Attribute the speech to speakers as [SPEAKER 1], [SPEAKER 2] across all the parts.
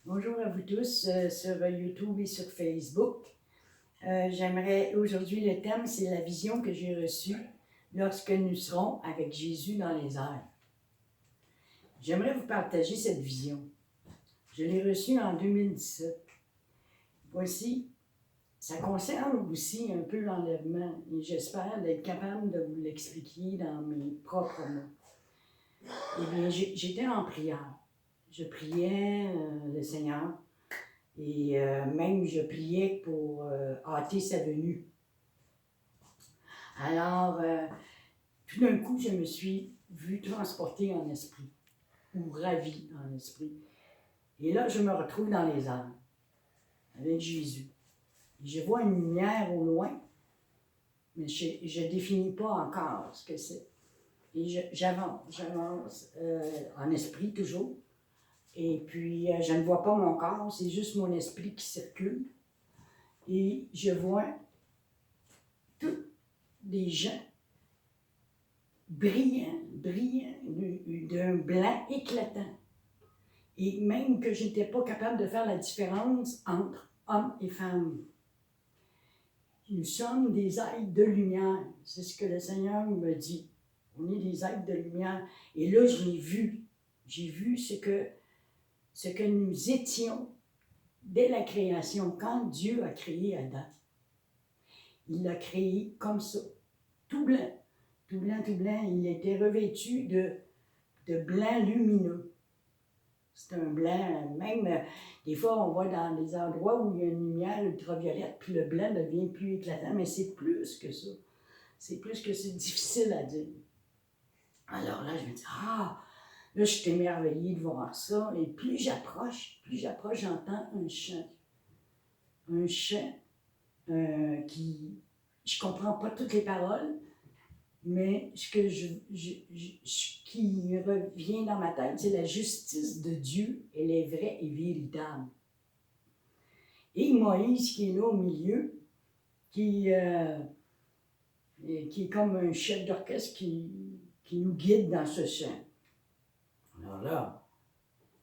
[SPEAKER 1] Bonjour à vous tous sur YouTube et sur Facebook. J'aimerais aujourd'hui, le thème, c'est la vision que j'ai reçue lorsque nous serons avec Jésus dans les airs. J'aimerais vous partager cette vision. Je l'ai reçue en 2017. Voici, ça concerne aussi un peu l'enlèvement et j'espère d'être capable de vous l'expliquer dans mes propres mots. Eh bien, j'étais en prière. Je priais le Seigneur. Et même, je priais pour hâter sa venue. Alors, tout d'un coup, je me suis vue transportée en esprit, ou ravie en esprit. Et là, je me retrouve dans les airs, avec Jésus. Et je vois une lumière au loin, mais je ne définis pas encore ce que c'est. Et j'avance en esprit toujours. Et puis, je ne vois pas mon corps, c'est juste mon esprit qui circule. Et je vois tous des gens brillants, d'un blanc éclatant. Et même que je n'étais pas capable de faire la différence entre hommes et femmes. Nous sommes des êtres de lumière. C'est ce que le Seigneur me dit. On est des êtres de lumière. Et là, j'ai vu ce que nous étions dès la création. Quand Dieu a créé Adam, il l'a créé comme ça, tout blanc. Tout blanc, tout blanc. Il était revêtu de blanc lumineux. C'est un blanc, même des fois on va dans des endroits où il y a une lumière ultraviolette, puis le blanc devient plus éclatant, mais c'est plus que ça. C'est plus que c'est difficile à dire. Alors là, je me dis, là, je suis émerveillée de voir ça, et plus j'approche, j'entends un chant. Un chant qui, je comprends pas toutes les paroles, mais ce que qui revient dans ma tête, c'est la justice de Dieu, elle est vraie et véritable. Et Moïse qui est là au milieu, qui est comme un chef d'orchestre qui nous guide dans ce chant. Alors là,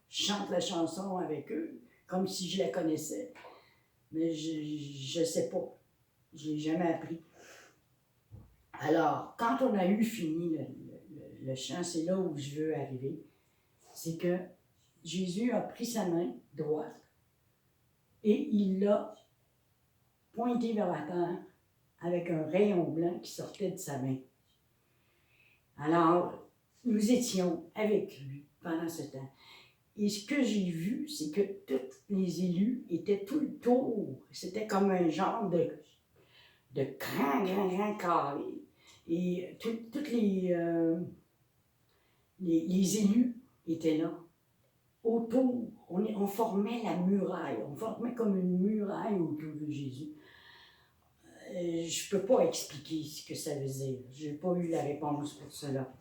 [SPEAKER 1] je chante la chanson avec eux, comme si je la connaissais, mais je ne sais pas, je ne l'ai jamais appris. Alors, quand on a eu fini le chant, c'est là où je veux arriver, c'est que Jésus a pris sa main droite et il l'a pointé vers la terre avec un rayon blanc qui sortait de sa main. Alors, nous étions avec lui pendant ce temps. Et ce que j'ai vu, c'est que tous les élus étaient tout le tour. C'était comme un genre de grand carré. Et tous les élus étaient là. Autour, on formait la muraille. On formait comme une muraille autour de Jésus. Je ne peux pas expliquer ce que ça veut dire. Je n'ai pas eu la réponse pour cela.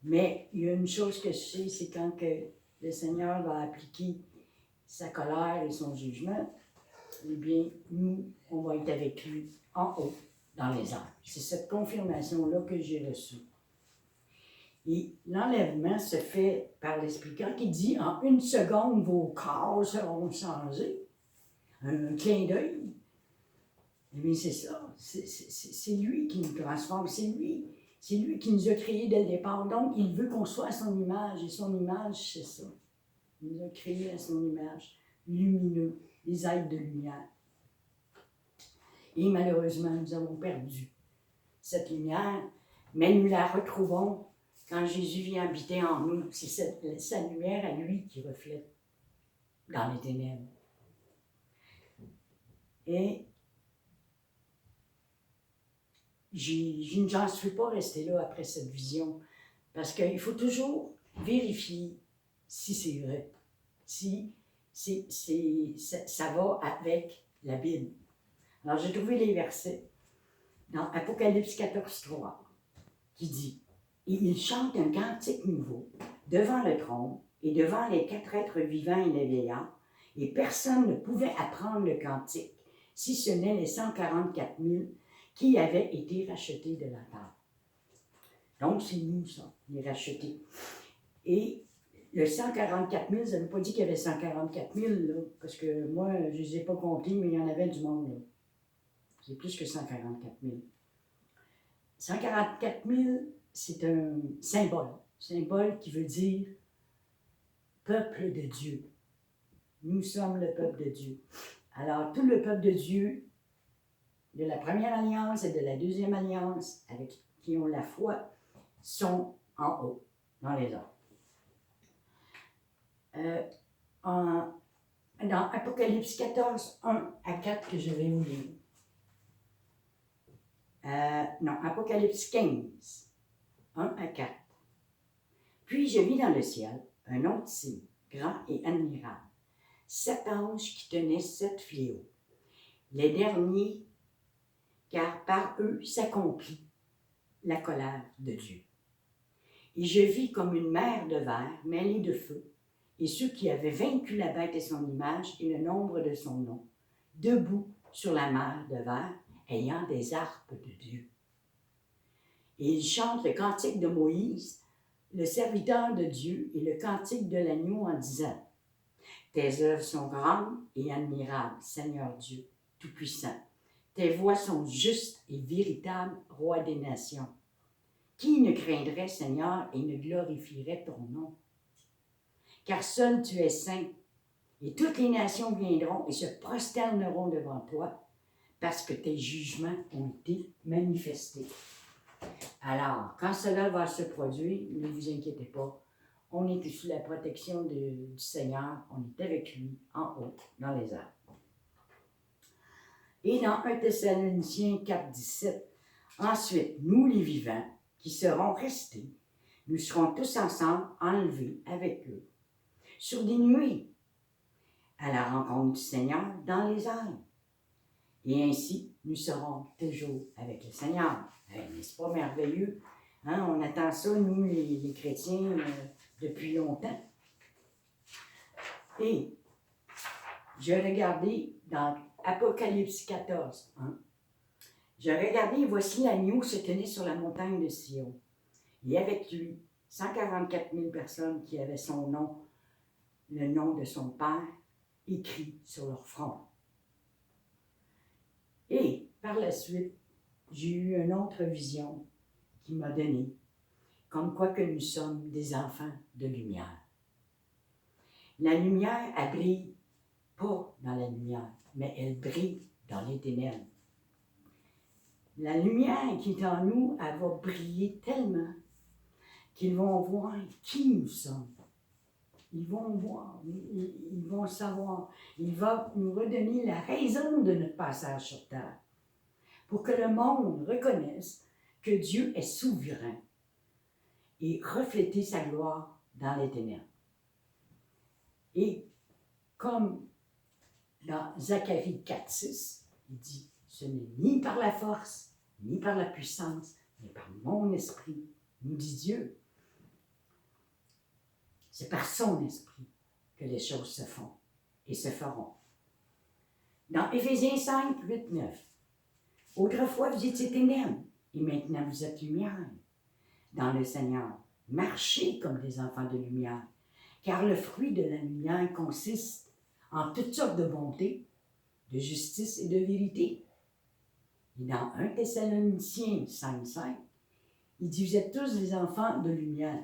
[SPEAKER 1] Mais il y a une chose que je sais, c'est quand que le Seigneur va appliquer sa colère et son jugement, eh bien, nous, on va être avec lui en haut, dans les airs. C'est cette confirmation-là que j'ai reçue. Et l'enlèvement se fait par l'Esprit. Quand il dit « en une seconde, vos corps seront changés », un clin d'œil, eh bien, c'est ça. C'est lui qui nous transforme. C'est lui qui nous a créés dès le départ. Donc, il veut qu'on soit à son image. Et son image, c'est ça. Il nous a créés à son image, lumineux, les êtres de lumière. Et malheureusement, nous avons perdu cette lumière, mais nous la retrouvons quand Jésus vient habiter en nous. C'est sa lumière à lui qui reflète dans les ténèbres. Et je n'en suis pas restée là après cette vision, parce qu'il faut toujours vérifier si c'est vrai, si ça va avec la Bible. Alors, j'ai trouvé les versets dans Apocalypse 14:3 qui dit « Et il chante un cantique nouveau devant le trône et devant les 4 êtres vivants et les vieillards, et personne ne pouvait apprendre le cantique, si ce n'est les 144 000 qui avaient été rachetés de la terre. » Donc, c'est nous, ça, les rachetés. Et le 144 000, ça ne veut pas dire qu'il y avait 144 000, là, parce que moi, je ne les ai pas comptés, mais il y en avait du monde, là. C'est plus que 144 000. 144 000, c'est un symbole qui veut dire peuple de Dieu. Nous sommes le peuple de Dieu. Alors, tout le peuple de Dieu, de la première alliance et de la deuxième alliance, avec qui ont la foi, sont en haut, dans les arbres. Dans Apocalypse 14, 1 à 4, que je vais vous lire. Non, Apocalypse 15, 1 à 4. Puis je vis dans le ciel un autre signe, grand et admirable. 7 anges qui tenaient 7 fléaux. Les derniers, car par eux s'accomplit la colère de Dieu. Et je vis comme une mer de verre mêlée de feu, et ceux qui avaient vaincu la bête et son image et le nombre de son nom, debout sur la mer de verre, ayant des harpes de Dieu. Et ils chantent le cantique de Moïse, le serviteur de Dieu, et le cantique de l'agneau en disant: Tes œuvres sont grandes et admirables, Seigneur Dieu, Tout-Puissant. Tes voies sont justes et véritables, Roi des nations. Qui ne craindrait, Seigneur, et ne glorifierait ton nom? Car seul tu es saint, et toutes les nations viendront et se prosterneront devant toi, parce que tes jugements ont été manifestés. Alors, quand cela va se produire, ne vous inquiétez pas, on est sous la protection du Seigneur, on est avec lui en haut, dans les arbres. Et dans 1 Thessaloniciens 4, 17, ensuite, nous les vivants, qui serons restés, nous serons tous ensemble enlevés avec eux, sur des nuées, à la rencontre du Seigneur dans les airs. Et ainsi, nous serons toujours avec le Seigneur. N'est-ce pas merveilleux? Hein? On attend ça, nous, les chrétiens, depuis longtemps. Et je regardais dans Apocalypse 14, hein? Je regardais, et voici l'agneau se tenait sur la montagne de Sion. Et avec lui, 144 000 personnes qui avaient son nom, le nom de son Père, écrit sur leur front. Et par la suite, j'ai eu une autre vision qui m'a donné, comme quoi que nous sommes des enfants de lumière. La lumière, elle brille pas dans la lumière, mais elle brille dans les ténèbres. La lumière qui est en nous, elle va briller tellement qu'ils vont voir qui nous sommes. Ils vont voir, ils vont savoir. Il va nous redonner la raison de notre passage sur terre, pour que le monde reconnaisse que Dieu est souverain et refléter sa gloire dans les ténèbres. Et comme dans Zacharie 4,6, il dit, ce n'est ni par la force, ni par la puissance, mais par mon esprit, nous dit Dieu. C'est par son esprit que les choses se font et se feront. Dans Éphésiens 5, 8, 9, autrefois vous étiez ténèbres, et maintenant vous êtes lumière dans le Seigneur. Marchez comme des enfants de lumière, car le fruit de la lumière consiste en toutes sortes de bonté, de justice et de vérité. Et dans 1 Thessaloniciens 5, 5, il dit, vous êtes tous des enfants de lumière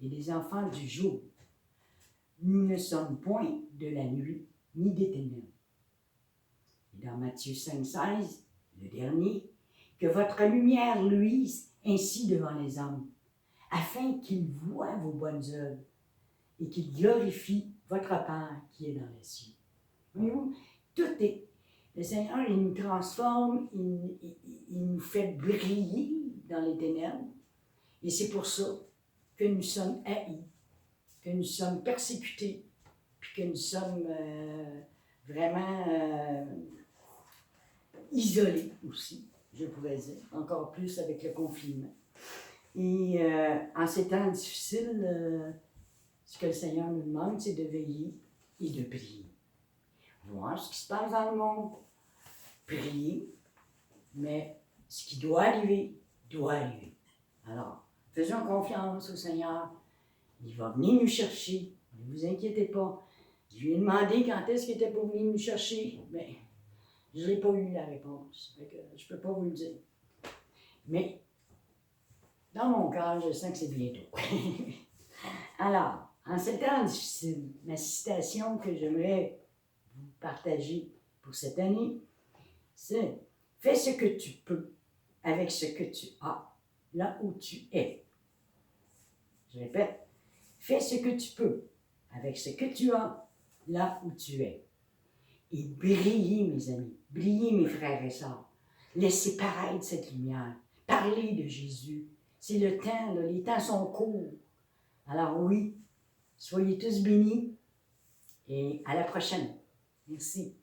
[SPEAKER 1] et des enfants du jour. Nous ne sommes point de la nuit ni des ténèbres. Et dans Matthieu 5, 16, le dernier, que votre lumière luise ainsi devant les hommes, afin qu'ils voient vos bonnes œuvres et qu'ils glorifient votre Père qui est dans les cieux. Voyez-vous, tout est. Le Seigneur, il nous transforme, il nous fait briller dans les ténèbres. Et c'est pour ça que nous sommes haïs, que nous sommes persécutés, puis que nous sommes vraiment isolés aussi, je pourrais dire, encore plus avec le confinement. Et en ces temps difficiles, ce que le Seigneur nous demande, c'est de veiller et de prier. Voir ce qui se passe dans le monde, prier, mais ce qui doit arriver, doit arriver. Alors, faisons confiance au Seigneur. Il va venir nous chercher. Ne vous inquiétez pas. Je lui ai demandé quand est-ce qu'il était pour venir nous chercher. Mais je n'ai pas eu la réponse. Fait que je ne peux pas vous le dire. Mais dans mon cœur, je sens que c'est bientôt. Alors, en ces temps difficiles, ma citation que j'aimerais vous partager pour cette année, c'est « Fais ce que tu peux avec ce que tu as, là où tu es. » Je répète, « Fais ce que tu peux avec ce que tu as, là où tu es. » Et brillez, mes amis, brillez, mes frères et sœurs. Laissez paraître cette lumière. Parlez de Jésus. C'est le temps, là, les temps sont courts. Alors oui, soyez tous bénis et à la prochaine. Merci.